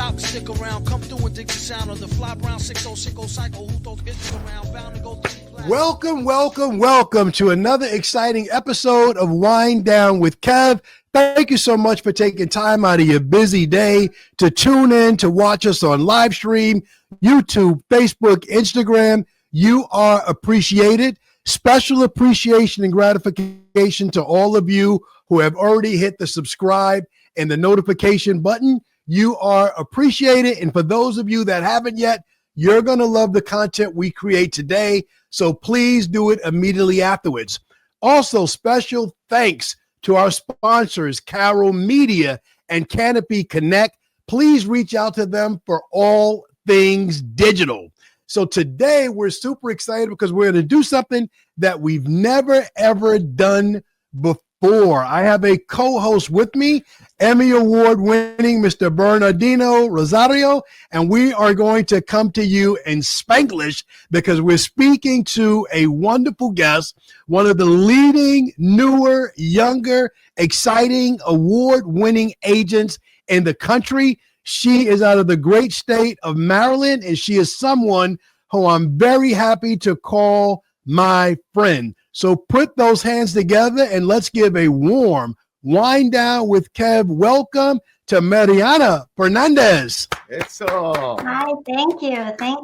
stop, stick around, come through and dig the sound of the fly brown 6060 cycle who throws hits around, bound to go through. Welcome to another exciting episode of Wine Down with Kev. Thank you so much for taking time out of your busy day to tune in, to watch us on live stream, YouTube, Facebook, Instagram. You are appreciated. Special appreciation and gratification to all of you who have already hit the subscribe and the notification button. You are appreciated. And for those of you that haven't yet, you're going to love the content we create today. So please do it immediately afterwards. Also, special thanks to our sponsors, Carol Media and Canopy Connect. Please reach out to them for all things digital. So today we're super excited because we're going to do something that we've never, ever done before. I have a co-host with me, Emmy Award-winning Mr. Bernardino Rosario, and we are going to come to you in Spanglish because we're speaking to a wonderful guest, one of the leading, newer, younger, exciting, award-winning agents in the country. She is out of the great state of Maryland, and she is someone who I'm very happy to call my friend. So put those hands together and let's give a warm Wine Down with Kev welcome to Mariana Fernandez. Hi, thank you.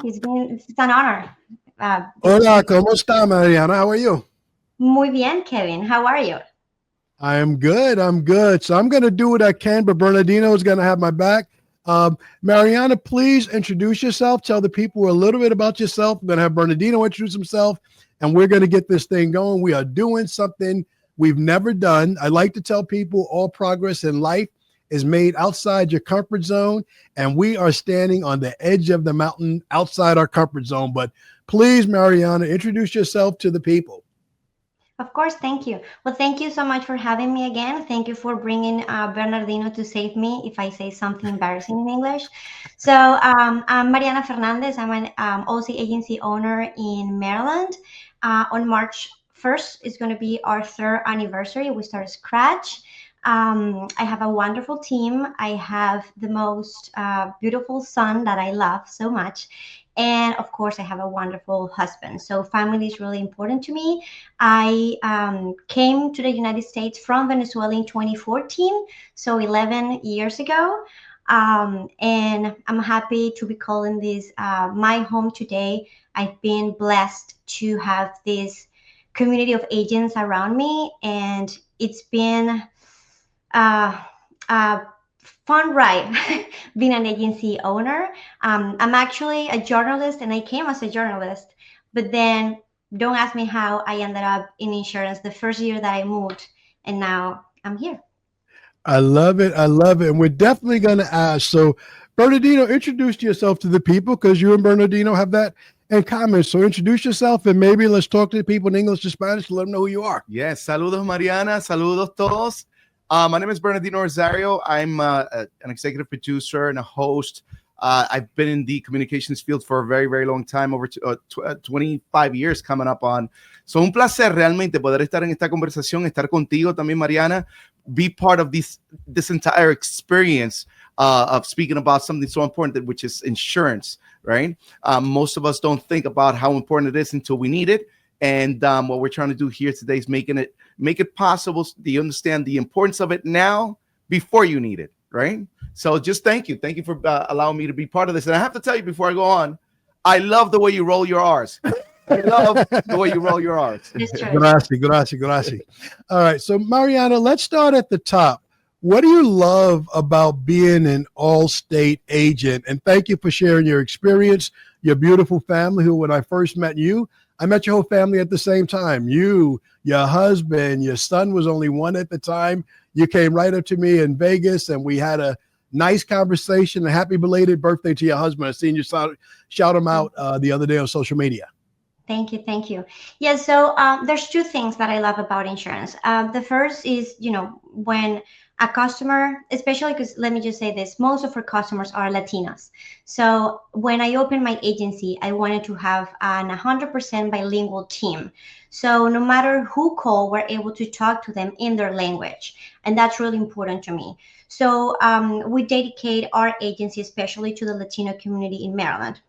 It's an honor. Hola, ¿cómo está, Mariana? How are you? Muy bien, Kevin. How are you? I am good. So I'm going to do what I can, but Bernardino is going to have my back. Mariana, please introduce yourself. Tell the people a little bit about yourself. I'm going to have Bernardino introduce himself, and we're going to get this thing going. We are doing something we've never done. I like to tell people all progress in life is made outside your comfort zone, and we are standing on the edge of the mountain outside our comfort zone. But please, Mariana, introduce yourself to the people. Of course, thank you. Well, thank you so much for having me again. Thank you for bringing Bernardino to save me if I say something embarrassing in English. So I'm Mariana Fernandez. I'm an OC agency owner in Maryland. On March 1st is going to be our 3rd anniversary. We start scratch. I have a wonderful team. I have the most beautiful son that I love so much. And of course, I have a wonderful husband. So family is really important to me. I came to the United States from Venezuela in 2014, so 11 years ago. And I'm happy to be calling this my home today. I've been blessed to have this community of agents around me, and it's been fun ride being an agency owner. I'm actually a journalist, and I came as a journalist, but then don't ask me how I ended up in insurance the first year that I moved, and now I'm here. I love it. And we're definitely going to ask. So Bernardino, introduce yourself to the people because you and Bernardino have that in common. So introduce yourself and maybe let's talk to the people in English and Spanish to let them know who you are. Yes. Saludos, Mariana. Saludos todos. My name is Bernardino Rosario. I'm an executive producer and a host. I've been in the communications field for a very, very long time, over 25 years coming up on. So un placer realmente poder estar en esta conversación, estar contigo también, Mariana, be part of this entire experience of speaking about something so important, which is insurance, right? Most of us don't think about how important it is until we need it. And what we're trying to do here today is make it possible so you understand the importance of it now before you need it, right? So just thank you for allowing me to be part of this. And I have to tell you before I go on, I love the way you roll your R's. I love the way you roll your R's. Gracias. All right, so Mariana, let's start at the top. What do you love about being an Allstate agent? And thank you for sharing your experience, your beautiful family, who when I first met you, I met your whole family at the same time. You, your husband, your son was only 1 at the time. You came right up to me in Vegas and we had a nice conversation. A happy belated birthday to your husband. I seen you shout him out the other day on social media. Thank you. Yeah, so there's 2 things that I love about insurance. The first is, when a customer, especially because let me just say this, most of our customers are Latinos. So when I opened my agency, I wanted to have an 100% bilingual team. So no matter who called, we're able to talk to them in their language. And that's really important to me. So we dedicate our agency especially to the Latino community in Maryland.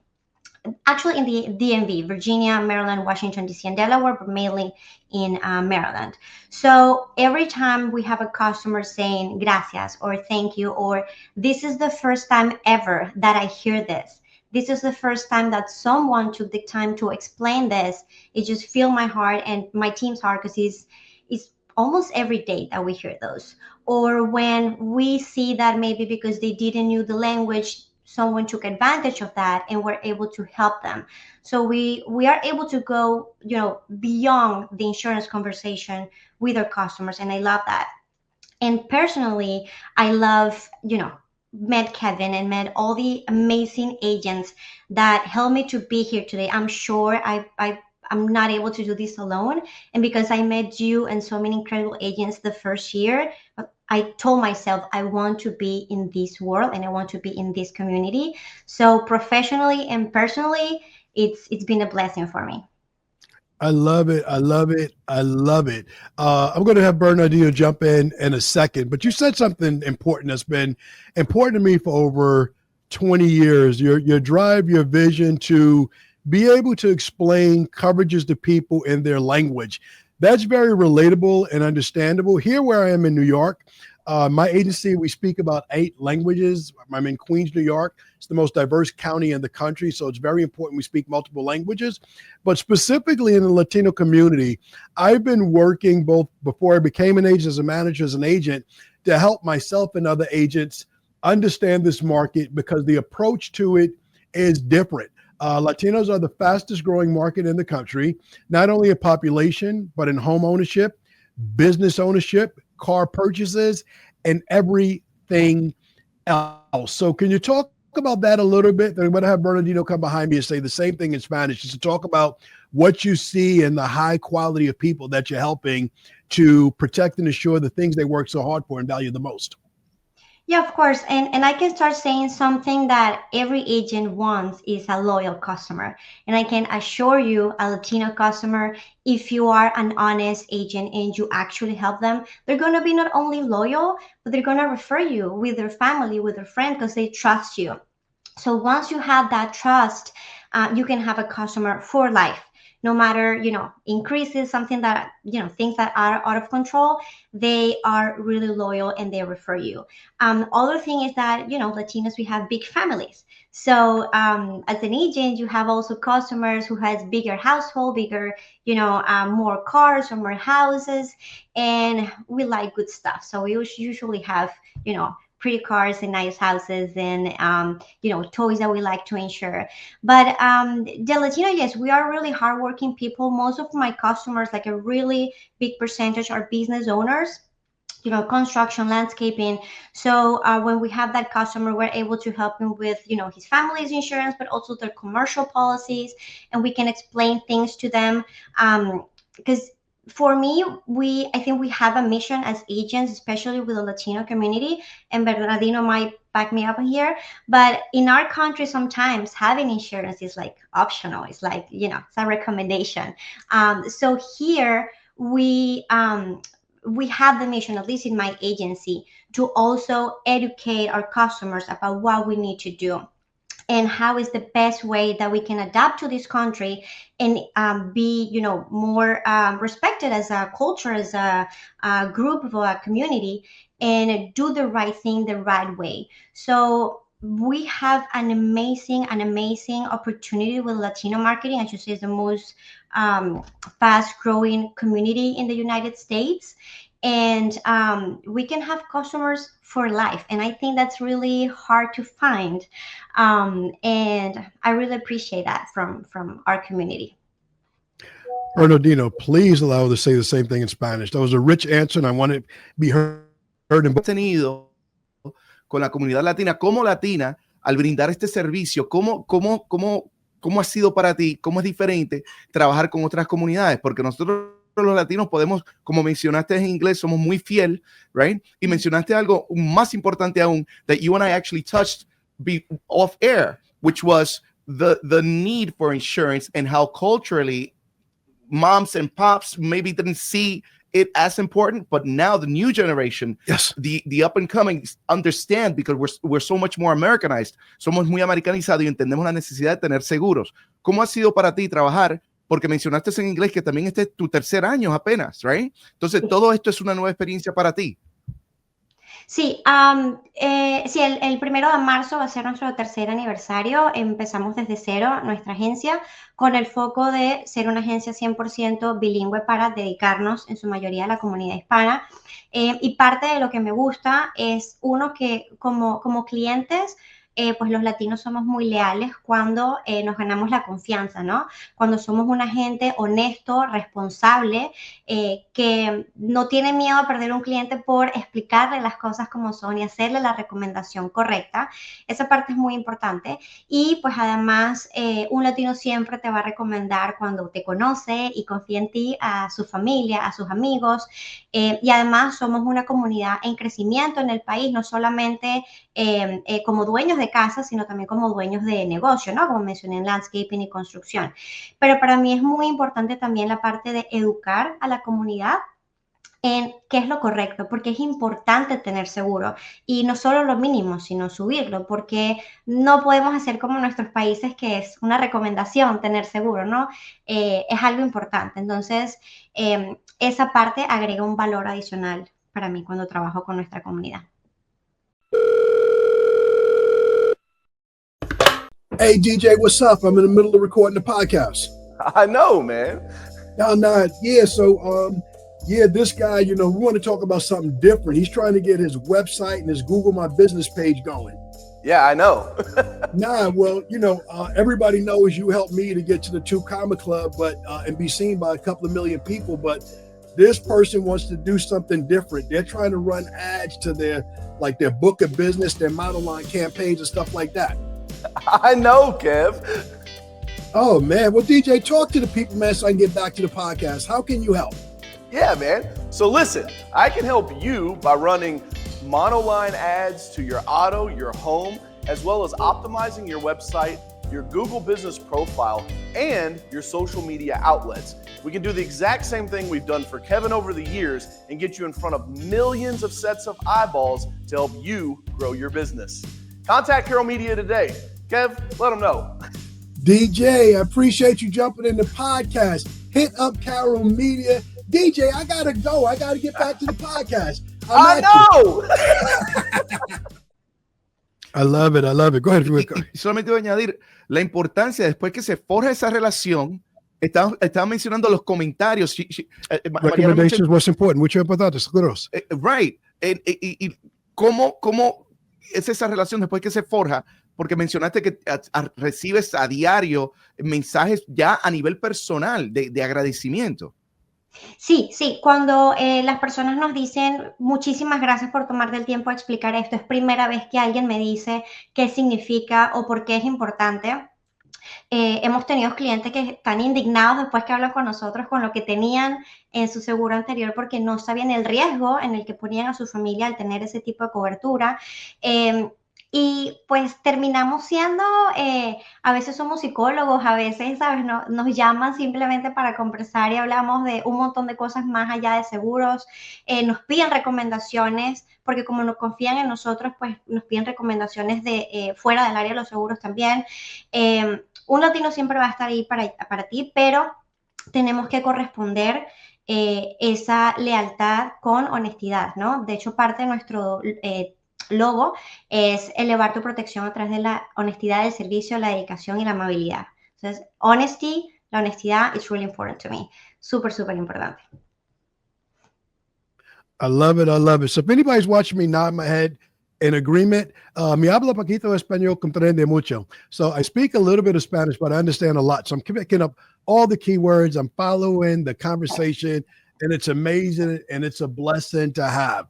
Actually, in the DMV, Virginia, Maryland, Washington, D.C., and Delaware, but mainly in Maryland. So every time we have a customer saying gracias or thank you, or this is the first time ever that I hear this. This is the first time that someone took the time to explain this. It just filled my heart and my team's heart because it's almost every day that we hear those. Or when we see that maybe because they didn't know the language, someone took advantage of that and we're able to help them. So we are able to go, beyond the insurance conversation with our customers. And I love that. And personally, I love, met Kevin and met all the amazing agents that helped me to be here today. I'm sure I'm not able to do this alone. And because I met you and so many incredible agents the first year, I told myself I want to be in this world and I want to be in this community. So professionally and personally, it's been a blessing for me. I love it. I love it. I love it. I'm going to have Bernardino jump in a second, but you said something important that's been important to me for over 20 years. Your drive, your vision to be able to explain coverages to people in their language. That's very relatable and understandable. Here where I am in New York, my agency, we speak about 8 languages. I'm in Queens, New York. It's the most diverse county in the country, so it's very important we speak multiple languages. But specifically in the Latino community, I've been working both before I became an agent, as a manager, as an agent, to help myself and other agents understand this market because the approach to it is different. Latinos are the fastest growing market in the country, not only in population, but in home ownership, business ownership, car purchases, and everything else. So can you talk about that a little bit? I'm going to have Bernardino come behind me and say the same thing in Spanish, just to talk about what you see in the high quality of people that you're helping to protect and assure the things they work so hard for and value the most. Yeah, of course. And I can start saying something that every agent wants is a loyal customer. And I can assure you, a Latino customer, if you are an honest agent and you actually help them, they're going to be not only loyal, but they're going to refer you with their family, with their friend, because they trust you. So once you have that trust, you can have a customer for life. No matter, increases, something that, things that are out of control, they are really loyal and they refer you. Other thing is that, Latinos, we have big families. So as an agent, you have also customers who has bigger household, bigger, more cars or more houses, and we like good stuff. So we usually have, pretty cars and nice houses and, toys that we like to insure. But the Latino, yes, we are really hardworking people. Most of my customers, like a really big percentage, are business owners, construction, landscaping. So when we have that customer, we're able to help him with, his family's insurance, but also their commercial policies. And we can explain things to them. Because for me, I think we have a mission as agents, especially with the Latino community, and Bernardino might back me up here. But in our country, sometimes having insurance is like optional. It's like, it's a recommendation. So here we have the mission, at least in my agency, to also educate our customers about what we need to do and how is the best way that we can adapt to this country and be, more respected as a culture, as a group of a community, and do the right thing the right way. So we have an amazing opportunity with Latino marketing. I should say it's the most fast growing community in the United States. And we can have customers for life. And I think that's really hard to find. And I really appreciate that from our community. Bernardino, please allow us to say the same thing in Spanish. That was a rich answer, and I want it to be heard in both. Tenido con la comunidad latina como latina al brindar este servicio, ¿cómo ha sido para ti? ¿Cómo es diferente trabajar con otras comunidades? Porque nosotros los latinos podemos, como mencionaste en inglés, somos muy fiel, right? Y mencionaste algo más importante aún that you and I actually touched off air, which was the need for insurance and how culturally moms and pops maybe didn't see it as important, but now the new generation, yes, the up and coming understand because we're so much more Americanized. Somos muy americanizados y entendemos la necesidad de tener seguros. ¿Cómo ha sido para ti trabajar? Porque mencionaste en inglés que también este es tu tercer año apenas, right? Entonces, todo esto es una nueva experiencia para ti. Sí, sí, el 1 de marzo va a ser nuestro tercer aniversario. Empezamos desde cero nuestra agencia con el foco de ser una agencia 100% bilingüe para dedicarnos en su mayoría a la comunidad hispana. Y parte de lo que me gusta es, uno, que como clientes, pues los latinos somos muy leales cuando nos ganamos la confianza, ¿no? Cuando somos un agente honesto, responsable, que no tiene miedo a perder un cliente por explicarle las cosas como son y hacerle la recomendación correcta. Esa parte es muy importante. Y pues además, un latino siempre te va a recomendar cuando te conoce y confía en ti a su familia, a sus amigos. Y además somos una comunidad en crecimiento en el país, no solamente como dueños de casa, sino también como dueños de negocio, ¿no? Como mencioné en landscaping y construcción. Pero para mí es muy importante también la parte de educar a la comunidad en qué es lo correcto, porque es importante tener seguro y no solo lo mínimo, sino subirlo, porque no podemos hacer como en nuestros países que es una recomendación tener seguro, ¿no? Es algo importante. Entonces, esa parte agrega un valor adicional para mí cuando trabajo con nuestra comunidad. Hey, DJ, what's up? I'm in the middle of recording the podcast. I know, man. No, yeah, so, yeah, this guy, we want to talk about something different. He's trying to get his website and his Google My Business page going. Yeah, I know. Well, everybody knows you helped me to get to the 2 Comma Club, but and be seen by a couple of million people. But this person wants to do something different. They're trying to run ads to their book of business, their model line campaigns and stuff like that. I know, Kev. Oh, man. Well, DJ, talk to the people, man, so I can get back to the podcast. How can you help? Yeah, man. So listen, I can help you by running monoline ads to your auto, your home, as well as optimizing your website, your Google business profile, and your social media outlets. We can do the exact same thing we've done for Kevin over the years and get you in front of millions of sets of eyeballs to help you grow your business. Contact Carroll Media today. Kev, let them know. DJ, I appreciate you jumping in the podcast. Hit up Carroll Media. DJ, I gotta go. I gotta get back to the podcast. I know. I love it. Go ahead. Y solamente voy a añadir la importancia después que se forja esa relación. Estaba mencionando los comentarios. Recommendations was important. Mucho importante. Seguros. Right. Y cómo es esa relación después que se forja, porque mencionaste que recibes a diario mensajes ya a nivel personal de agradecimiento. Sí, cuando las personas nos dicen muchísimas gracias por tomarte el tiempo a explicar esto, es primera vez que alguien me dice qué significa o por qué es importante. Hemos tenido clientes que están indignados después que hablan con nosotros con lo que tenían en su seguro anterior porque no sabían el riesgo en el que ponían a su familia al tener ese tipo de cobertura. Y pues terminamos siendo, a veces somos psicólogos, a veces, ¿sabes? Nos llaman simplemente para conversar y hablamos de un montón de cosas más allá de seguros. Nos piden recomendaciones, porque como nos confían en nosotros, pues nos piden recomendaciones de fuera del área de los seguros también. Un latino siempre va a estar ahí para ti, pero tenemos que corresponder esa lealtad con honestidad, ¿no? De hecho, parte de nuestro logo es elevar tu protección a través de la honestidad del servicio, la dedicación y la amabilidad. Entonces, la honestidad is really important to me. Súper importante. I love it. So if anybody's watching me nod my head in agreement, mi habla poquito español, comprende mucho. So I speak a little bit of Spanish, but I understand a lot. So I'm picking up all the key words. I'm following the conversation, and it's amazing, and it's a blessing to have.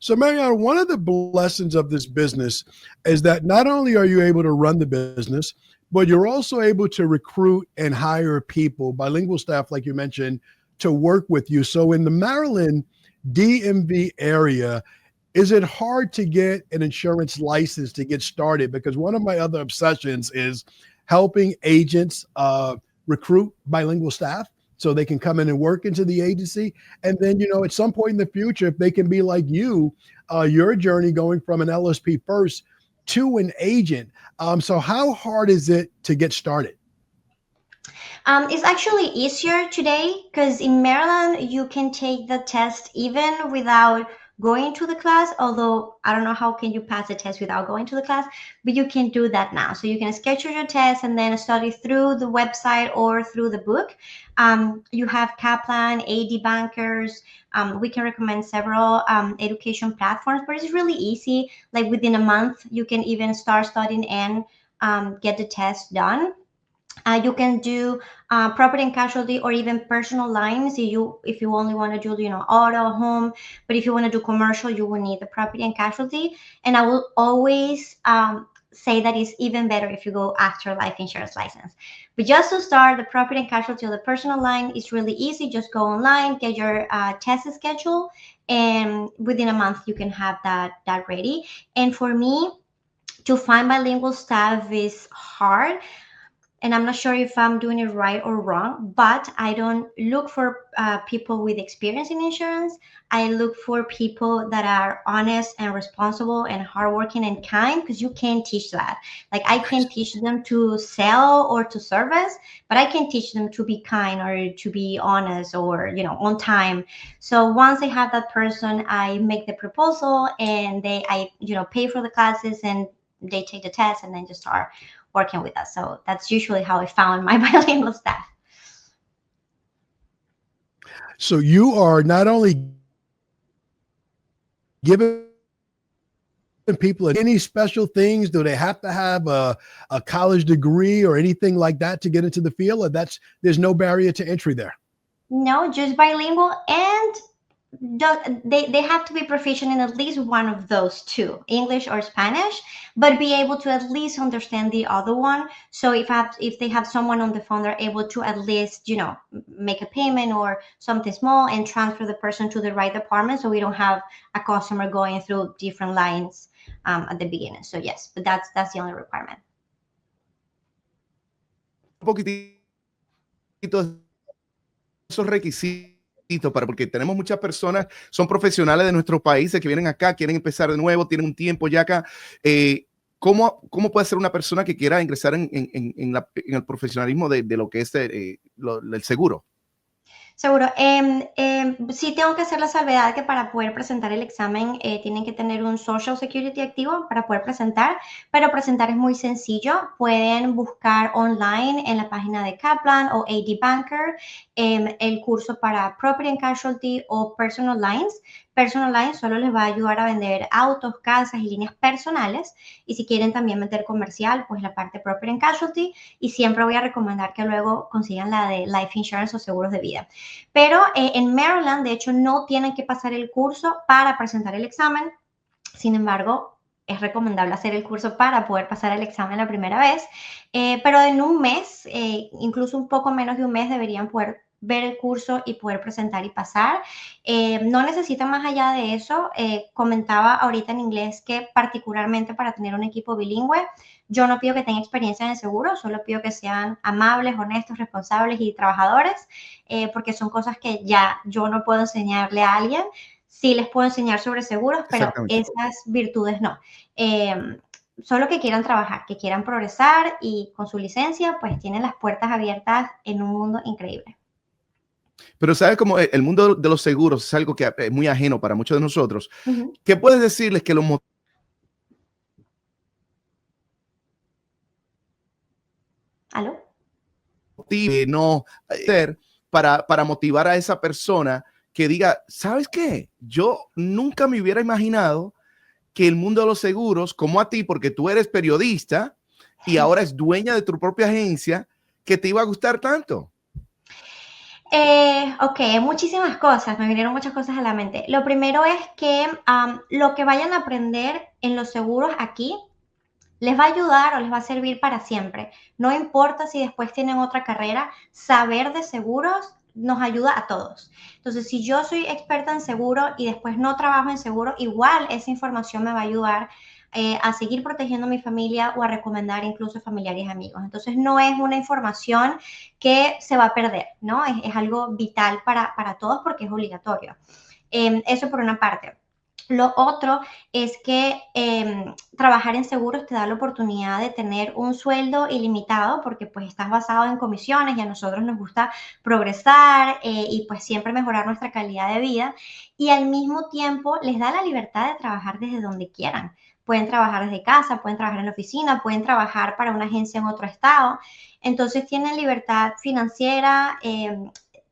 So Mariana, one of the blessings of this business is that not only are you able to run the business, but you're also able to recruit and hire people, bilingual staff, like you mentioned, to work with you. So in the Maryland DMV area, is it hard to get an insurance license to get started? Because one of my other obsessions is helping agents recruit bilingual staff so they can come in and work into the agency. And then, you know, at some point in the future, if they can be like you, your journey going from an LSP first to an agent. So how hard is it to get started? It's actually easier today because in Maryland, you can take the test even without going to the class, although I don't know how can you pass the test without going to the class, but you can do that now. So you can schedule your test and then study through the website or through the book. You have Kaplan, AD Bankers. We can recommend several education platforms, but it's really easy. Like within a month, you can even start studying and get the test done. You can do property and casualty or even personal lines if you only want to do, you know, auto, home. But if you want to do commercial, you will need the property and casualty. And I will always say that it's even better if you go after life insurance license. But just to start, the property and casualty or the personal line is really easy. Just go online, get your test schedule, and within a month you can have that ready. And for me, to find bilingual staff is hard. And I'm not sure if I'm doing it right or wrong, but I don't look for people with experience in insurance. I look for people that are honest and responsible and hardworking and kind, because you can't teach that. Like I can't teach them to sell or to service, but I can teach them to be kind or to be honest or, you know, on time. So once I have that person, I make the proposal and I pay for the classes and they take the test and then just start working with us. So that's usually how I found my bilingual staff. So you are not only giving people any special things. Do they have to have a college degree or anything like that to get into the field? Or there's no barrier to entry there? No, just bilingual, and they have to be proficient in at least one of those two, English or Spanish, but be able to at least understand the other one. So if they have someone on the phone, they're able to at least, you know, make a payment or something small and transfer the person to the right department, so we don't have a customer going through different lines at the beginning. So yes, but that's the only requirement. Un poquitito esos requisitos. Porque tenemos muchas personas, son profesionales de nuestros países que vienen acá, quieren empezar de nuevo, tienen un tiempo ya acá. ¿Cómo puede ser una persona que quiera ingresar en el profesionalismo de lo que es el seguro? Seguro. Sí tengo que hacer la salvedad que para poder presentar el examen tienen que tener un Social Security activo para poder presentar, pero presentar es muy sencillo. Pueden buscar online en la página de Kaplan o AD Banker el curso para Property and Casualty o Personal Lines. Personal Lines solo les va a ayudar a vender autos, casas y líneas personales. Y si quieren también meter comercial, pues la parte Property and Casualty. Y siempre voy a recomendar que luego consigan la de Life Insurance o seguros de vida. Pero en Maryland, de hecho, no tienen que pasar el curso para presentar el examen. Sin embargo, es recomendable hacer el curso para poder pasar el examen la primera vez. Pero en un mes, incluso un poco menos de un mes, deberían poder ver el curso y poder presentar y pasar. No necesitan más allá de eso. Comentaba ahorita en inglés que particularmente para tener un equipo bilingüe, yo no pido que tengan experiencia en el seguro, solo pido que sean amables, honestos, responsables y trabajadores, porque son cosas que ya yo no puedo enseñarle a alguien. Sí les puedo enseñar sobre seguros, pero esas virtudes no. Solo que quieran trabajar, que quieran progresar, y con su licencia pues tienen las puertas abiertas en un mundo increíble. Pero sabes cómo el mundo de los seguros es algo que es muy ajeno para muchos de nosotros. ¿Qué puedes decirles que los motive no hacer para motivar a esa persona que diga, ¿sabes qué? Yo nunca me hubiera imaginado que el mundo de los seguros, como a ti, porque tú eres periodista y ahora es dueña de tu propia agencia, que te iba a gustar tanto? Ok, muchísimas cosas, me vinieron muchas cosas a la mente. Lo primero es que lo que vayan a aprender en los seguros aquí les va a ayudar o les va a servir para siempre. No importa si después tienen otra carrera, saber de seguros nos ayuda a todos. Entonces, si yo soy experta en seguro y después no trabajo en seguro, igual esa información me va a ayudar a seguir protegiendo a mi familia o a recomendar incluso a familiares y amigos. Entonces, no es una información que se va a perder, ¿no? Es algo vital para todos porque es obligatorio. Eso por una parte. Lo otro es que trabajar en seguros te da la oportunidad de tener un sueldo ilimitado porque pues estás basado en comisiones y a nosotros nos gusta progresar y pues siempre mejorar nuestra calidad de vida y al mismo tiempo les da la libertad de trabajar desde donde quieran. Pueden trabajar desde casa, pueden trabajar en la oficina, pueden trabajar para una agencia en otro estado. Entonces tienen libertad financiera,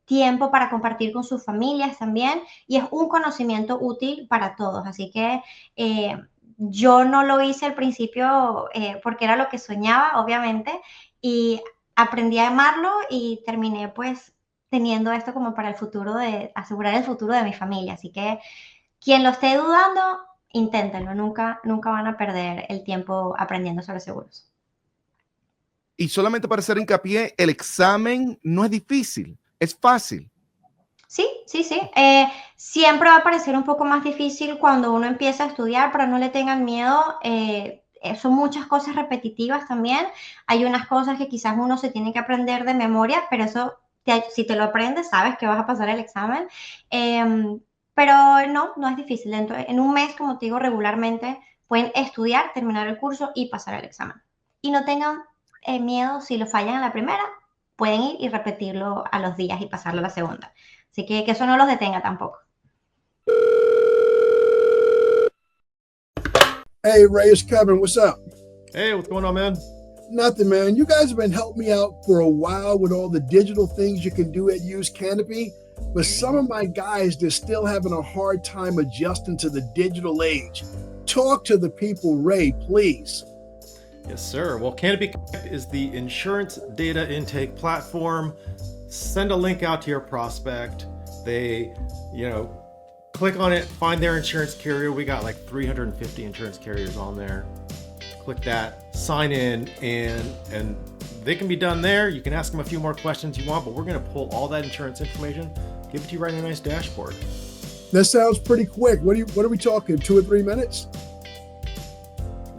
tiempo para compartir con sus familias también y es un conocimiento útil para todos. Así que yo no lo hice al principio porque era lo que soñaba, obviamente, y aprendí a amarlo y terminé pues teniendo esto como para el futuro, de asegurar el futuro de mi familia. Así que quien lo esté dudando, inténtenlo, nunca van a perder el tiempo aprendiendo sobre seguros. Y solamente para hacer hincapié, el examen no es difícil, es fácil. Sí. Siempre va a parecer un poco más difícil cuando uno empieza a estudiar, pero no le tengan miedo. Son muchas cosas repetitivas también. Hay unas cosas que quizás uno se tiene que aprender de memoria, pero eso, si te lo aprendes, sabes que vas a pasar el examen. Pero no es difícil. En un mes, como te digo, regularmente pueden estudiar, terminar el curso y pasar el examen. Y no tengan miedo si lo fallan a la primera, pueden ir y repetirlo a los días y pasarlo a la segunda. Así que eso no los detenga tampoco. Hey, Ray, it's Kevin. What's up? Hey, what's going on, man? Nothing, man. You guys have been helping me out for a while with all the digital things you can do at Use Canopy, but some of my guys, they're still having a hard time adjusting to the digital age. Talk to the people, Ray, please. Yes, sir. Well, Canopy Connect is the insurance data intake platform. Send a link out to your prospect. They, click on it, find their insurance carrier. We got like 350 insurance carriers on there. Click that, sign in, and they can be done there. You can ask them a few more questions you want, but we're going to pull all that insurance information, give it to you right in a nice dashboard. That sounds pretty quick. What are we talking? 2 or 3 minutes?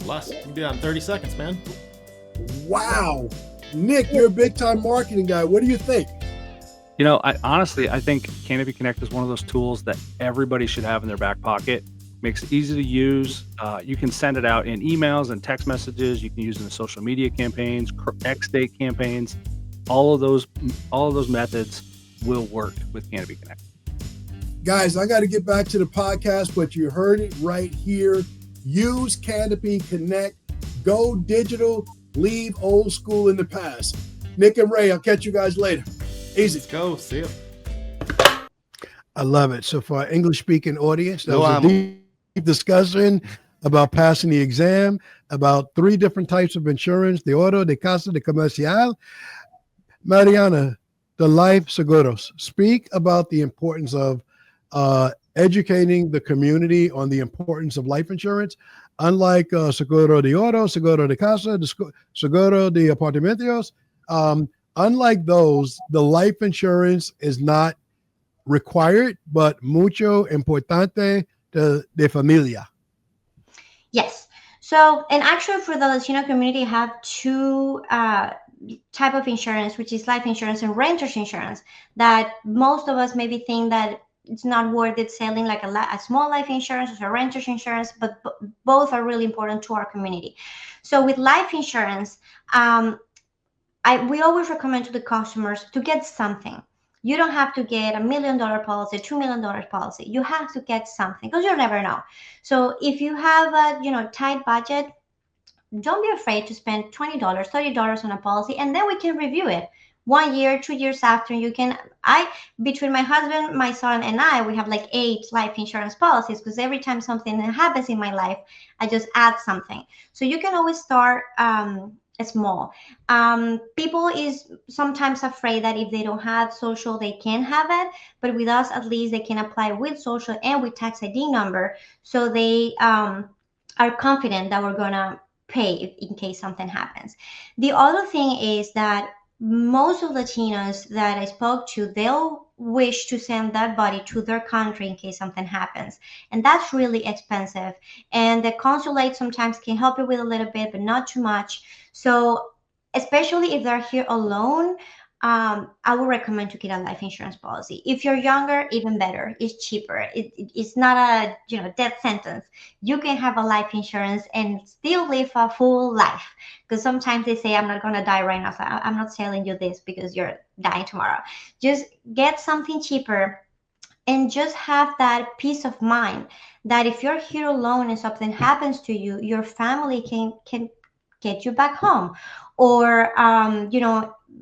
Less. You can do that in 30 seconds, man. Wow. Nick, you're a big time marketing guy. What do you think? I think Canopy Connect is one of those tools that everybody should have in their back pocket. Makes it easy to use. You can send it out in emails and text messages. You can use it in social media campaigns, Allstate campaigns. All of those methods will work with Canopy Connect. Guys, I got to get back to the podcast, but you heard it right here. Use Canopy Connect. Go digital. Leave old school in the past. Nick and Ray, I'll catch you guys later. Easy. Let's go. See ya. I love it. So for our English-speaking audience, that was a deep discussion about passing the exam, about 3 different types of insurance, the auto, the casa, the comercial. Mariana, the life seguros. Speak about the importance of educating the community on the importance of life insurance. Unlike seguro de auto, seguro de casa, seguro de apartamentos, unlike those, the life insurance is not required, but mucho importante de familia. Yes. So, and actually for the Latino community, have 2 type of insurance, which is life insurance and renter's insurance, that most of us maybe think that it's not worth it selling like a small life insurance or a renter's insurance, but both are really important to our community. So with life insurance, we always recommend to the customers to get something. You don't have to get $1 million policy, $2 million policy. You have to get something because you'll never know. So if you have a tight budget, don't be afraid to spend $20, $30 on a policy, and then we can review it 1 year, 2 years after. Between my husband, my son, and I, we have like 8 life insurance policies because every time something happens in my life, I just add something. So you can always start small. People is sometimes afraid that if they don't have social, they can't have it. But with us, at least they can apply with social and with tax ID number. So they are confident that we're going to pay in case something happens. The other thing is that most of Latinos that I spoke to, they'll wish to send that body to their country in case something happens. And that's really expensive. And the consulate sometimes can help you with a little bit, but not too much. So especially if they're here alone, I would recommend to get a life insurance policy. If you're younger, even better. It's cheaper. It's not a death sentence. You can have a life insurance and still live a full life. Because sometimes they say, I'm not going to die right now. So I'm not selling you this because you're dying tomorrow. Just get something cheaper and just have that peace of mind that if you're here alone and something happens to you, your family can get you back home. Or,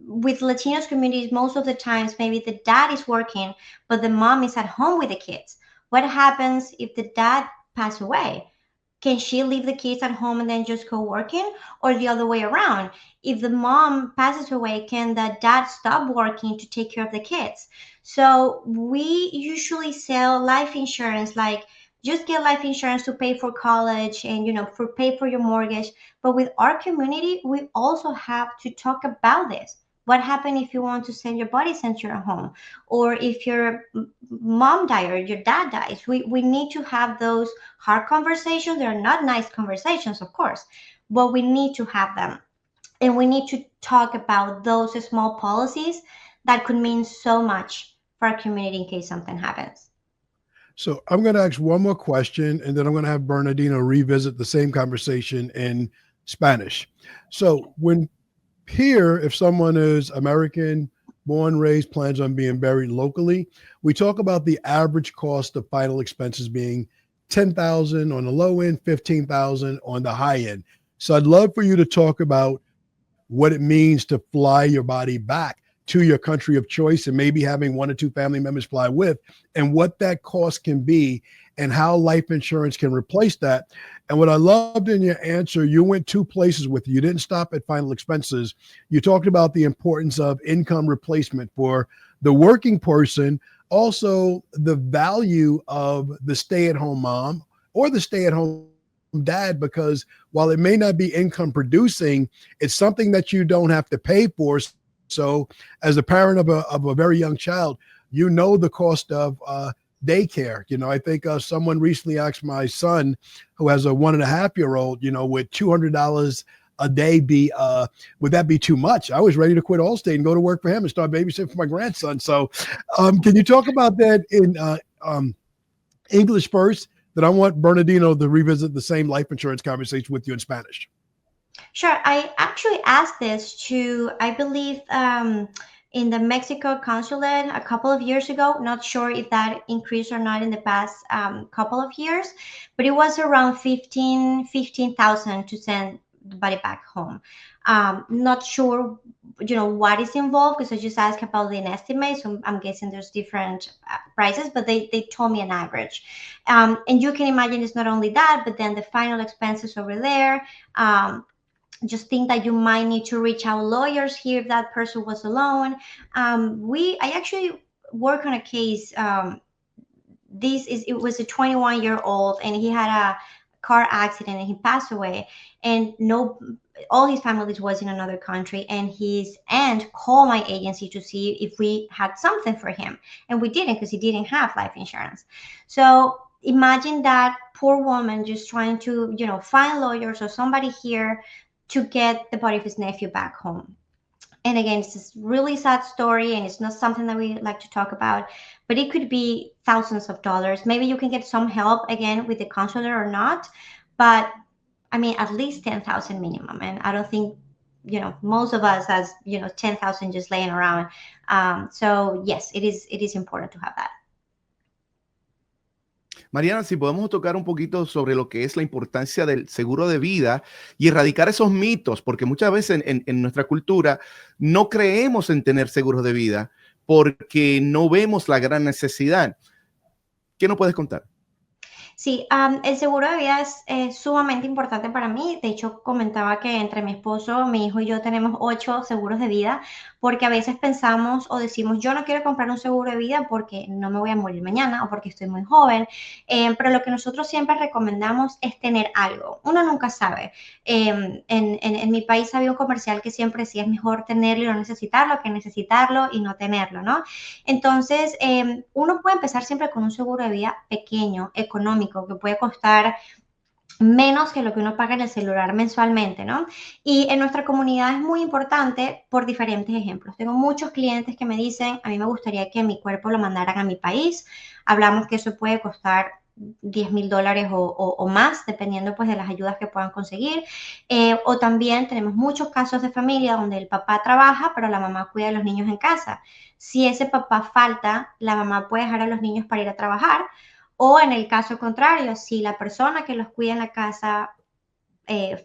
with Latinos communities, most of the times, maybe the dad is working, but the mom is at home with the kids. What happens if the dad passes away? Can she leave the kids at home and then just go working, or the other way around? If the mom passes away, can the dad stop working to take care of the kids? So we usually sell life insurance, like just get life insurance to pay for college and, for pay for your mortgage. But with our community, we also have to talk about this. What happens if you want to send your body since you're at home? Or if your mom dies or your dad dies? We need to have those hard conversations. They're not nice conversations, of course, but we need to have them. And we need to talk about those small policies that could mean so much for our community in case something happens. So I'm going to ask one more question, and then I'm going to have Bernardino revisit the same conversation in Spanish. So when here, if someone is American, born, raised, plans on being buried locally, we talk about the average cost of final expenses being $10,000 on the low end, $15,000 on the high end. So I'd love for you to talk about what it means to fly your body back to your country of choice, and maybe having one or two family members fly with, and what that cost can be and how life insurance can replace that. And what I loved in your answer, you went two places with it. You didn't stop at final expenses. You talked about the importance of income replacement for the working person, also the value of the stay-at-home mom or the stay-at-home dad, because while it may not be income producing, it's something that you don't have to pay for. So as a parent of a very young child, the cost of daycare. I think someone recently asked my son, who has a 1.5-year-old, would $200 a day would that be too much? I was ready to quit Allstate and go to work for him and start babysitting for my grandson. So can you talk about that in English first? Then I want Bernardino to revisit the same life insurance conversation with you in Spanish. Sure. I actually asked this to, I believe, in the Mexico consulate a couple of years ago. Not sure if that increased or not in the past couple of years, but it was around 15,000 to send the body back home. Not sure, what is involved, because I just asked about an estimate. So I'm guessing there's different prices, but they told me an average. And you can imagine it's not only that, but then the final expenses over there. Just think that you might need to reach out lawyers here if that person was alone. I actually work on a case. It was a 21-year-old, and he had a car accident and he passed away. And all his family was in another country, and his aunt called my agency to see if we had something for him, and we didn't, because he didn't have life insurance. So imagine that poor woman just trying to, find lawyers or somebody here to get the body of his nephew back home. And again, it's this really sad story, and it's not something that we like to talk about, but it could be thousands of dollars. Maybe you can get some help again with the consular or not, but I mean, at least 10,000 minimum. And I don't think, most of us has, 10,000 just laying around. So yes, it is important to have that. Mariana, si podemos tocar un poquito sobre lo que es la importancia del seguro de vida y erradicar esos mitos, porque muchas veces en nuestra cultura no creemos en tener seguros de vida porque no vemos la gran necesidad. ¿Qué nos puedes contar? Sí, el seguro de vida es sumamente importante para mí. De hecho, comentaba que entre mi esposo, mi hijo y yo tenemos 8 seguros de vida, porque a veces pensamos o decimos, yo no quiero comprar un seguro de vida porque no me voy a morir mañana o porque estoy muy joven. Pero lo que nosotros siempre recomendamos es tener algo. Uno nunca sabe. En mi país había un comercial que siempre decía, es mejor tenerlo y no necesitarlo que necesitarlo y no tenerlo, ¿no? Entonces, uno puede empezar siempre con un seguro de vida pequeño, económico, que puede costar menos que lo que uno paga en el celular mensualmente, ¿no? Y en nuestra comunidad es muy importante por diferentes ejemplos. Tengo muchos clientes que me dicen, a mí me gustaría que mi cuerpo lo mandaran a mi país. Hablamos que eso puede costar $10,000 o más, dependiendo pues de las ayudas que puedan conseguir. O también tenemos muchos casos de familia donde el papá trabaja, pero la mamá cuida a los niños en casa. Si ese papá falta, la mamá puede dejar a los niños para ir a trabajar. O en el caso contrario, si la persona que los cuida en la casa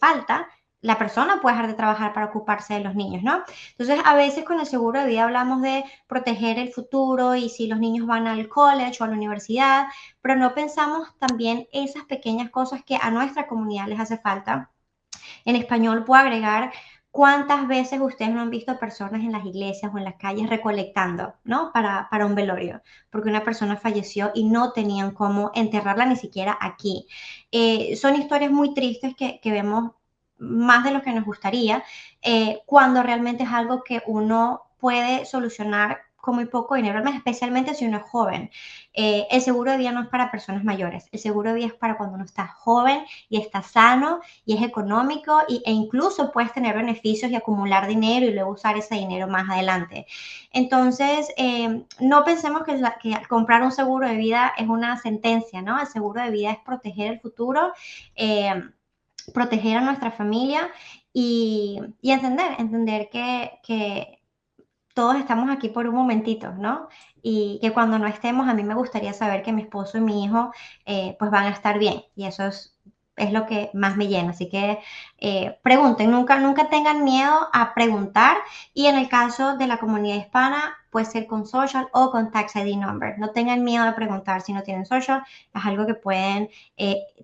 falta, la persona puede dejar de trabajar para ocuparse de los niños, ¿no? Entonces, a veces con el seguro de vida hablamos de proteger el futuro y si los niños van al college o a la universidad, pero no pensamos también esas pequeñas cosas que a nuestra comunidad les hace falta. En español puedo agregar cuántas veces ustedes no han visto personas en las iglesias o en las calles recolectando, ¿no? Para un velorio, porque una persona falleció y no tenían cómo enterrarla ni siquiera aquí. Son historias muy tristes que vemos más de lo que nos gustaría, cuando realmente es algo que uno puede solucionar con muy poco dinero, especialmente si uno es joven. El seguro de vida no es para personas mayores, el seguro de vida es para cuando uno está joven y está sano y es económico e incluso puedes tener beneficios y acumular dinero y luego usar ese dinero más adelante. Entonces, no pensemos que comprar un seguro de vida es una sentencia, ¿no? El seguro de vida es proteger el futuro, proteger a nuestra familia y entender que todos estamos aquí por un momentito, ¿no? Y que cuando no estemos, a mí me gustaría saber que mi esposo y mi hijo pues van a estar bien. Y eso es lo que más me llena. Así que pregunten, nunca tengan miedo a preguntar. Y en el caso de la comunidad hispana, puede ser con social o con tax ID number. No tengan miedo de preguntar si no tienen social. Es algo que pueden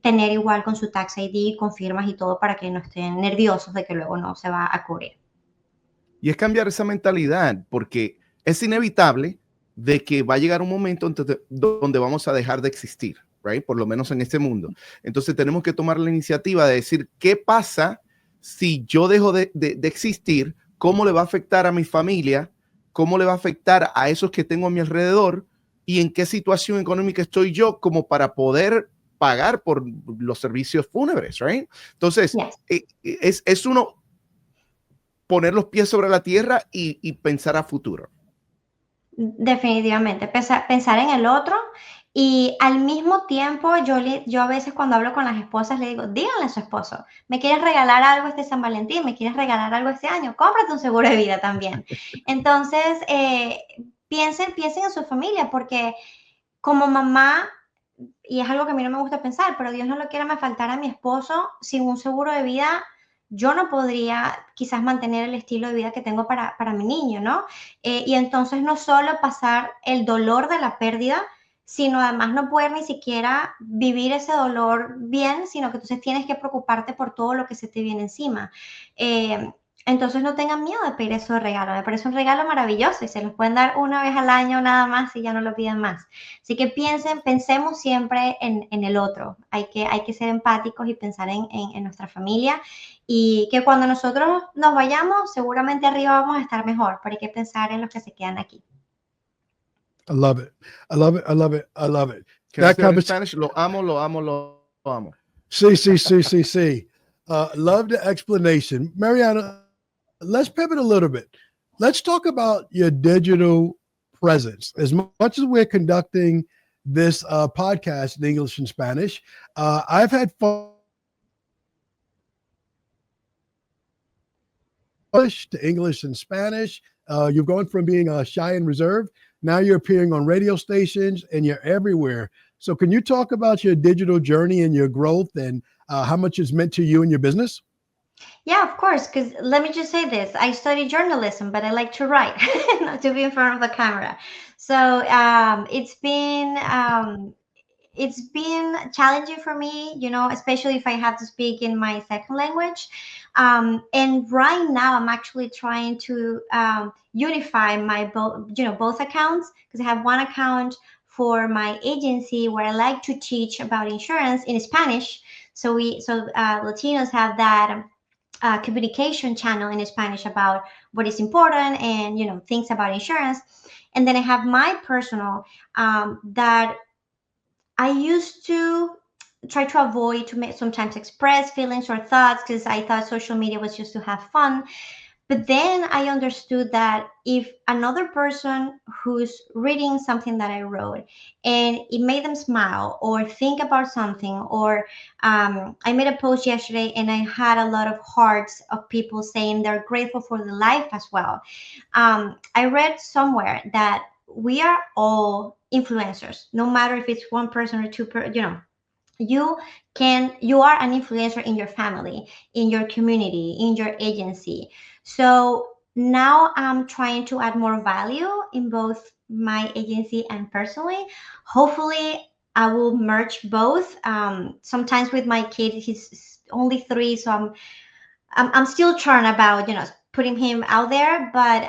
tener igual con su tax ID, con firmas y todo para que no estén nerviosos de que luego no se va a cubrir. Y es cambiar esa mentalidad, porque es inevitable de que va a llegar un momento donde vamos a dejar de existir, right? Por lo menos en este mundo. Entonces tenemos que tomar la iniciativa de decir, ¿qué pasa si yo dejo de existir? ¿Cómo le va a afectar a mi familia? ¿Cómo le va a afectar a esos que tengo a mi alrededor? ¿Y en qué situación económica estoy yo como para poder pagar por los servicios fúnebres, right? Entonces, yes. Es uno poner los pies sobre la tierra y pensar a futuro. Definitivamente, pensar en el otro y al mismo tiempo yo a veces cuando hablo con las esposas le digo, díganle a su esposo, ¿me quieres regalar algo este San Valentín? ¿Me quieres regalar algo este año? Cómprate un seguro de vida también. Entonces, piensen en su familia porque como mamá, y es algo que a mí no me gusta pensar, pero Dios no lo quiera, me faltara a mi esposo sin un seguro de vida. Yo no podría quizás mantener el estilo de vida que tengo para mi niño, ¿no? Y entonces no solo pasar el dolor de la pérdida, sino además no poder ni siquiera vivir ese dolor bien, sino que entonces tienes que preocuparte por todo lo que se te viene encima. Entonces no tengan miedo de pedir eso de regalo. Me parece un regalo maravilloso y se los pueden dar una vez al año nada más y ya no lo piden más. Así que pensemos siempre en el otro. Hay que ser empáticos y pensar en nuestra familia y que cuando nosotros nos vayamos, seguramente arriba vamos a estar mejor, pero hay que pensar en los que se quedan aquí. I love it. I love it. I love it. I love it. Can I say in Spanish? Lo amo, lo amo, lo amo. Sí. Love the explanation. Mariana, let's pivot a little bit. Let's talk about your digital presence. As much as we're conducting this podcast in English and Spanish, I've had fun to English and Spanish. You've gone from being shy and reserved. Now you're appearing on radio stations and you're everywhere. So can you talk about your digital journey and your growth and how much it's meant to you and your business? Yeah, of course. Because let me just say this. I study journalism, but I like to write, not to be in front of the camera. So it's been it's been challenging for me, especially if I have to speak in my second language. And right now, I'm actually trying to unify my both accounts, because I have one account for my agency where I like to teach about insurance in Spanish. So Latinos have that communication channel in Spanish about what is important and things about insurance. And then I have my personal that I used to try to avoid to sometimes express feelings or thoughts, because I thought social media was just to have fun. But then I understood that if another person who's reading something that I wrote and it made them smile or think about something, or I made a post yesterday and I had a lot of hearts of people saying they're grateful for the life as well. I read somewhere that we are all influencers, no matter if it's one person or two, you are an influencer in your family, in your community, in your agency. So now I'm trying to add more value in both my agency and personally. Hopefully I will merge both. Sometimes with my kid, he's only 3, so I'm still trying about putting him out there. But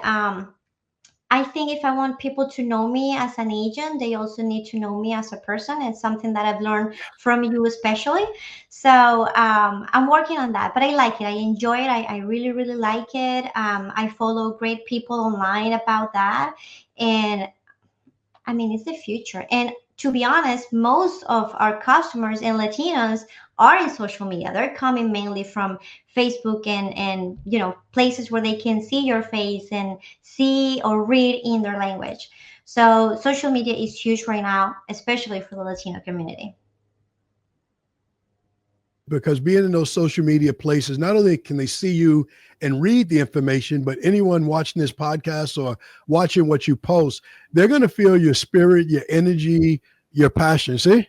I think if I want people to know me as an agent, they also need to know me as a person. It's something that I've learned from you, especially. So I'm working on that, but I like it. I enjoy it. I really, really like it. I follow great people online about that. And I mean, it's the future. And to be honest, most of our customers and Latinos are in social media. They're coming mainly from Facebook and places where they can see your face and see or read in their language. So social media is huge right now, especially for the Latino community. Because being in those social media places, not only can they see you and read the information, but anyone watching this podcast or watching what you post, they're going to feel your spirit, your energy, your passion. ¿Sí?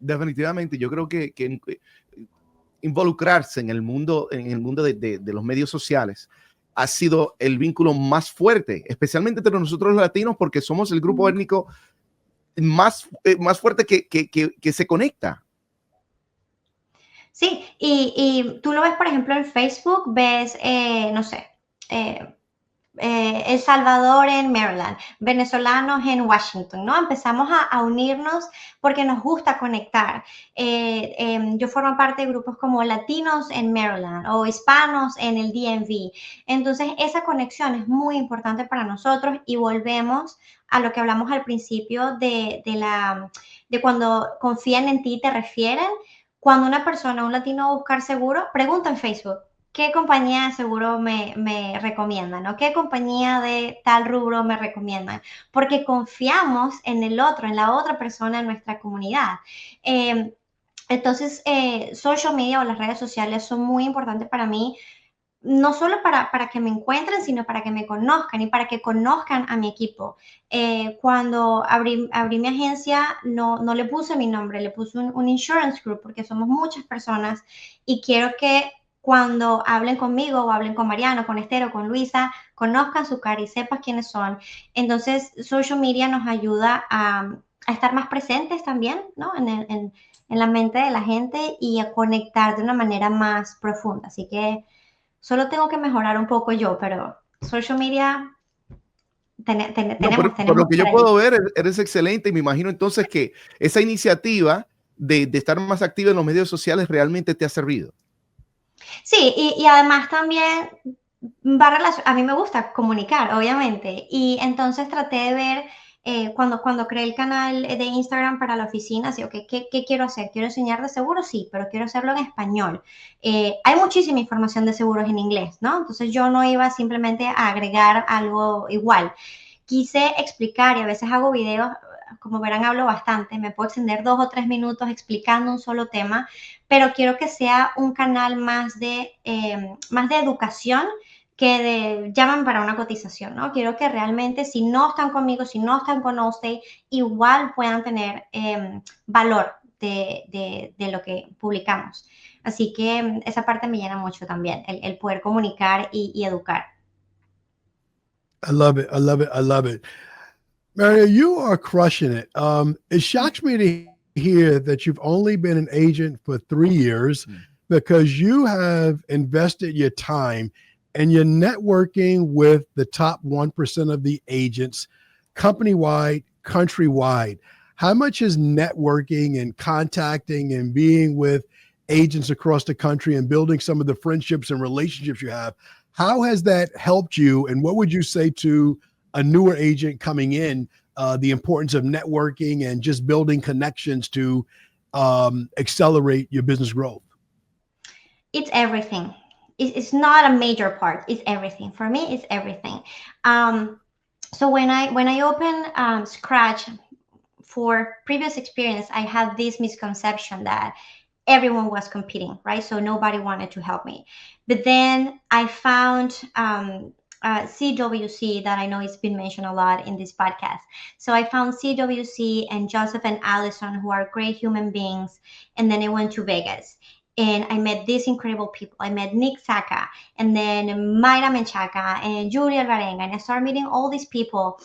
Definitivamente, yo creo que involucrarse en el mundo de los medios sociales ha sido el vínculo más fuerte, especialmente entre nosotros los latinos, porque somos el grupo étnico más fuerte que se conecta. Sí, y tú lo ves, por ejemplo, en Facebook, ves, no sé, El Salvador en Maryland, venezolanos en Washington, ¿no? Empezamos a unirnos porque nos gusta conectar. Yo formo parte de grupos como Latinos en Maryland o Hispanos en el DMV. Entonces, esa conexión es muy importante para nosotros y volvemos a lo que hablamos al principio de cuando confían en ti y te refieren. Cuando una persona, un latino, va a buscar seguro, pregunta en Facebook, ¿qué compañía de seguro me recomiendan? ¿O qué compañía de tal rubro me recomiendan? Porque confiamos en el otro, en la otra persona en nuestra comunidad. Entonces, social media o las redes sociales son muy importantes para mí, no solo para que me encuentren, sino para que me conozcan y para que conozcan a mi equipo. Cuando abrí mi agencia, no le puse mi nombre, le puse un insurance group, porque somos muchas personas y quiero que cuando hablen conmigo o hablen con Mariano, con Esther o con Luisa, conozcan su cara y sepan quiénes son. Entonces, social media nos ayuda a estar más presentes también, ¿no? En la mente de la gente y a conectar de una manera más profunda. Así que solo tengo que mejorar un poco yo, pero social media tenemos. Por lo que yo puedo ver, eres excelente y me imagino entonces que esa iniciativa de estar más activa en los medios sociales realmente te ha servido. Sí, y además también a mí me gusta comunicar, obviamente, y entonces traté de ver cuando creé el canal de Instagram para la oficina, así, okay, ¿qué quiero hacer? ¿Quiero enseñar de seguros? Sí, pero quiero hacerlo en español. Hay muchísima información de seguros en inglés, ¿no? Entonces yo no iba simplemente a agregar algo igual. Quise explicar, y a veces hago videos, como verán, hablo bastante, me puedo extender 2 o 3 minutos explicando un solo tema, pero quiero que sea un canal más de educación que llaman para una cotización, ¿no? Quiero que realmente, si no están conmigo, si no están con Allstate, igual puedan tener valor de lo que publicamos. Así que esa parte me llena mucho también, el poder comunicar y educar. I love it. I love it. I love it. Maria, you are crushing it. It shocks me to hear that you've only been an agent for 3 years because you have invested your time and you're networking with the top 1% of the agents company-wide, countrywide. How much is networking and contacting and being with agents across the country and building some of the friendships and relationships you have, how has that helped you? And what would you say to a newer agent coming in, the importance of networking and just building connections to accelerate your business growth? It's everything. It's not a major part. It's everything. For me, it's everything. So when I open Scratch for previous experience, I had this misconception that everyone was competing, right? So nobody wanted to help me. But then I found CWC that I know it's been mentioned a lot in this podcast. So I found CWC and Joseph and Allison, who are great human beings. And then I went to Vegas and I met these incredible people. I met Nick Saka and then Mayra Menchaca and Julia Alvarenga. And I started meeting all these people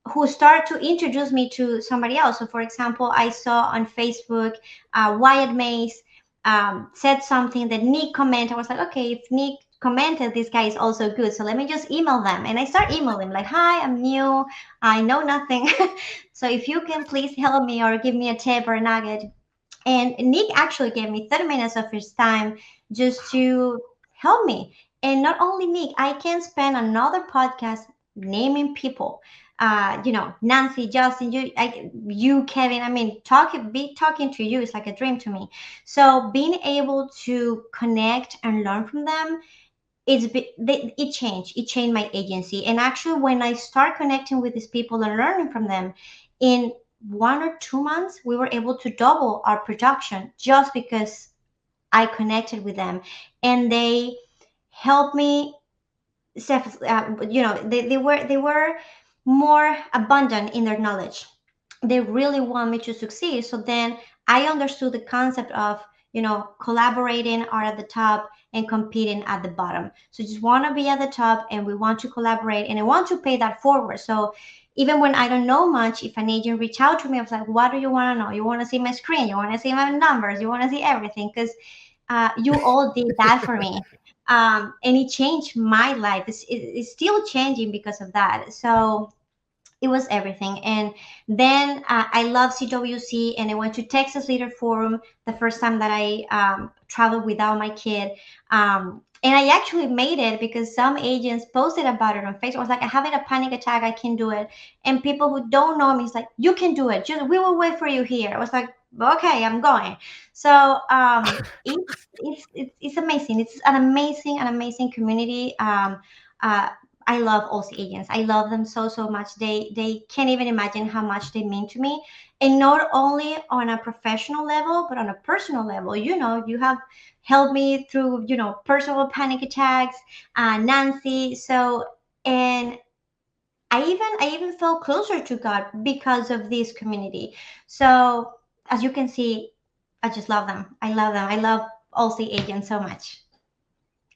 who start to introduce me to somebody else. So for example, I saw on Facebook, Wyatt Mays said something that Nick commented. I was like, okay, if Nick commented, this guy is also good. So let me just email them. And I start emailing like, hi, I'm new. I know nothing. So if you can please help me or give me a tip or a nugget. And Nick actually gave me 30 minutes of his time just to help me. And not only Nick, I can spend another podcast naming people. Nancy, Justin, you, Kevin. I mean, talking to you is like a dream to me. So being able to connect and learn from them, it changed my agency. And actually, when I start connecting with these people and learning from them, in 1 or 2 months, we were able to double our production just because I connected with them, and they helped me. They were more abundant in their knowledge. They really want me to succeed. So then I understood the concept of, collaborating are at the top and competing at the bottom. So just want to be at the top and we want to collaborate and I want to pay that forward. So even when I don't know much, if an agent reach out to me, I was like, what do you want to know? You want to see my screen? You want to see my numbers? You want to see everything? Because you all did that for me. And it changed my life. It's still changing because of that. So it was everything. And then I love CWC, and I went to Texas Leader Forum the first time that I traveled without my kid. And I actually made it because some agents posted about it on Facebook. I was like, I'm having a panic attack. I can do it. And people who don't know me is like, you can do it. We will wait for you here. I was like, okay, I'm going. So it's amazing. It's an amazing community. I love Aussie agents. I love them so much. They can't even imagine how much they mean to me. And not only on a professional level, but on a personal level. You have helped me through, personal panic attacks, Nancy. So, and I even felt closer to God because of this community. So as you can see, I just love them. I love them. I love Aussie agents so much.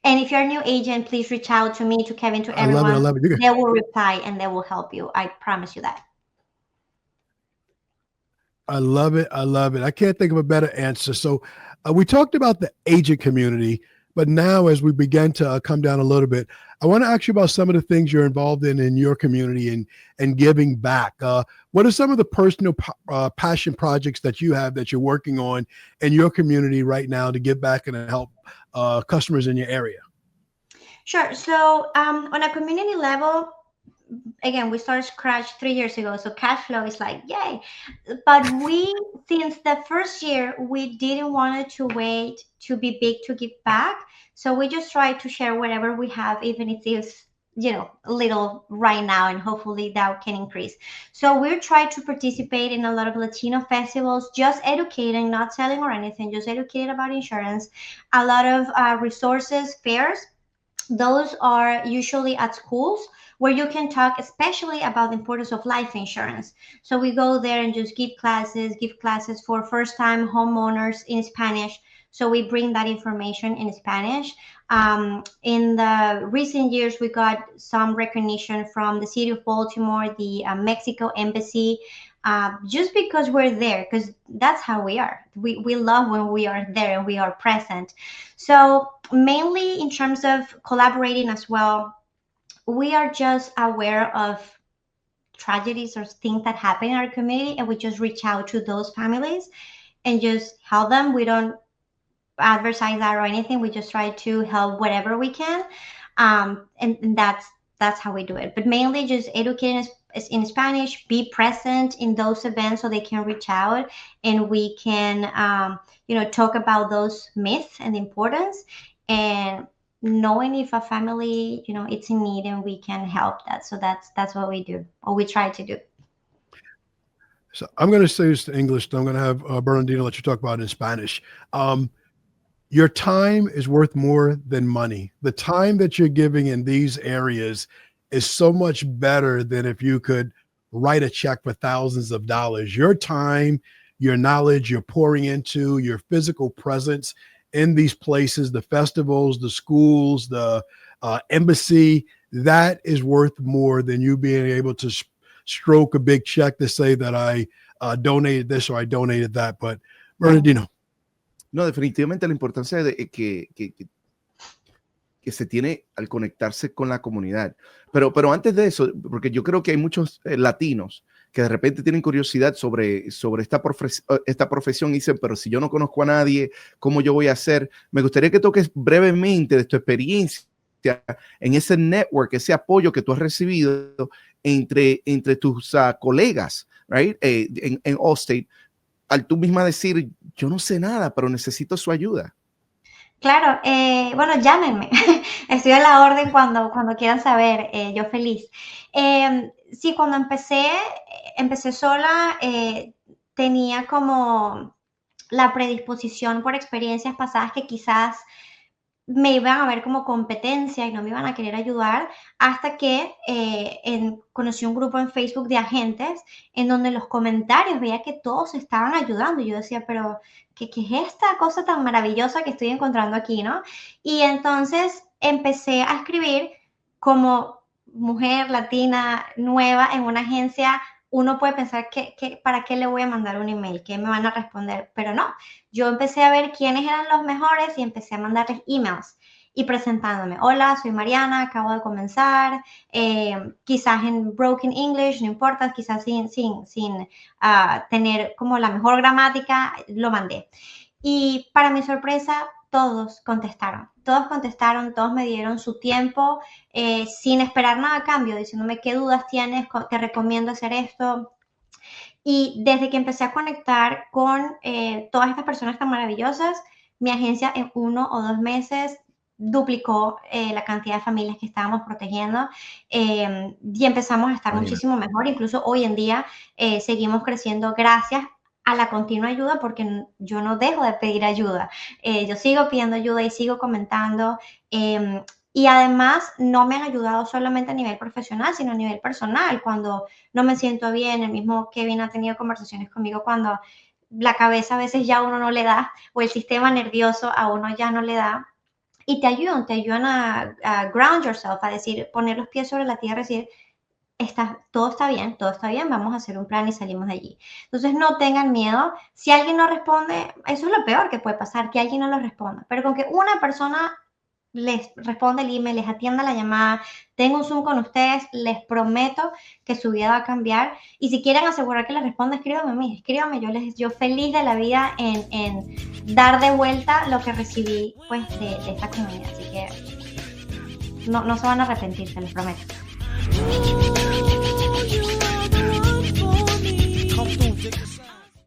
And if you're a new agent, please reach out to me, to Kevin, to everyone. I love it. They will reply and they will help you. I promise you that. I love it. I can't think of a better answer. So we talked about the agent community, but now as we begin to come down a little bit, I want to ask you about some of the things you're involved in your community and giving back. What are some of the personal passion projects that you have that you're working on in your community right now to give back and help customers in your area? Sure. So on a community level, again, we started Scratch 3 years ago, so cash flow is like, yay. But since the first year, we didn't want to wait to be big to give back. So we just try to share whatever we have, even if it's, little right now, and hopefully that can increase. So we're trying to participate in a lot of Latino festivals, just educating, not selling or anything, just educating about insurance. A lot of resources, fairs. Those are usually at schools where you can talk especially about the importance of life insurance. So we go there and just give classes for first-time homeowners in Spanish So we bring that information in Spanish. In the recent years, we got some recognition from the city of Baltimore, the Mexico embassy, just because we're there, because that's how we are. We love when we are there and we are present. So mainly in terms of collaborating as well, we are just aware of tragedies or things that happen in our community, and we just reach out to those families and just help them. We don't advertise that or anything. We just try to help whatever we can, and that's how we do it. But mainly just educating in Spanish, be present in those events so they can reach out, and we can talk about those myths and the importance, and knowing if a family it's in need and we can help that. So that's what we do, or we try to do. So I'm going to say this in English. I'm going to have Bernardino let you talk about it in Spanish. Your time is worth more than money. The time that you're giving in these areas is so much better than if you could write a check for thousands of dollars. Your time, your knowledge, you're pouring into your physical presence in these places, the festivals, the schools, the embassy, that is worth more than you being able to stroke a big check to say that I donated this or I donated that. But Bernardino. No, definitivamente la importancia de que se tiene al conectarse con la comunidad. Pero antes de eso, porque yo creo que hay muchos latinos que de repente tienen curiosidad sobre esta profesión y dicen, pero si yo no conozco a nadie, ¿cómo yo voy a hacer? Me gustaría que toques brevemente de tu experiencia en ese network, ese apoyo que tú has recibido entre tus colegas, right? En Allstate, al tú misma decir, yo no sé nada, pero necesito su ayuda. Claro, bueno, llámenme. Estoy a la orden cuando quieran saber, yo feliz. Sí, cuando empecé sola, tenía como la predisposición por experiencias pasadas que quizás me iban a ver como competencia y no me iban a querer ayudar, hasta que conocí un grupo en Facebook de agentes en donde los comentarios veía que todos estaban ayudando. Y yo decía, pero ¿qué es esta cosa tan maravillosa que estoy encontrando aquí, no? Y entonces empecé a escribir como mujer latina nueva en una agencia. Uno puede pensar que ¿para qué le voy a mandar un email? ¿Qué me van a responder? Pero no, yo empecé a ver quiénes eran los mejores y empecé a mandarles emails y presentándome. Hola, soy Mariana, acabo de comenzar, quizás en broken English, no importa, quizás sin tener como la mejor gramática, lo mandé. Y para mi sorpresa, todos contestaron, todos me dieron su tiempo, sin esperar nada a cambio, diciéndome qué dudas tienes, te recomiendo hacer esto. Y desde que empecé a conectar con todas estas personas tan maravillosas, mi agencia en 1 o 2 meses duplicó la cantidad de familias que estábamos protegiendo, y empezamos a estar muchísimo mejor. Incluso hoy en día seguimos creciendo gracias a la continua ayuda, porque yo no dejo de pedir ayuda. Yo sigo pidiendo ayuda y sigo comentando. Y además no me han ayudado solamente a nivel profesional, sino a nivel personal. Cuando no me siento bien, el mismo Kevin ha tenido conversaciones conmigo cuando la cabeza a veces ya uno no le da, o el sistema nervioso a uno ya no le da. Y te ayudan a ground yourself, a decir, poner los pies sobre la tierra y decir, todo está bien, vamos a hacer un plan y salimos de allí. Entonces no tengan miedo. Si alguien no responde, eso es lo peor que puede pasar, que alguien no lo responda. Pero con que una persona les responde el email, les atienda la llamada, tengo un Zoom con ustedes, les prometo que su vida va a cambiar. Y si quieren asegurar que les responda, escríbanme a mí, escríbanme, yo feliz de la vida en dar de vuelta lo que recibí pues de esta comunidad. Así que no se van a arrepentir, se los prometo.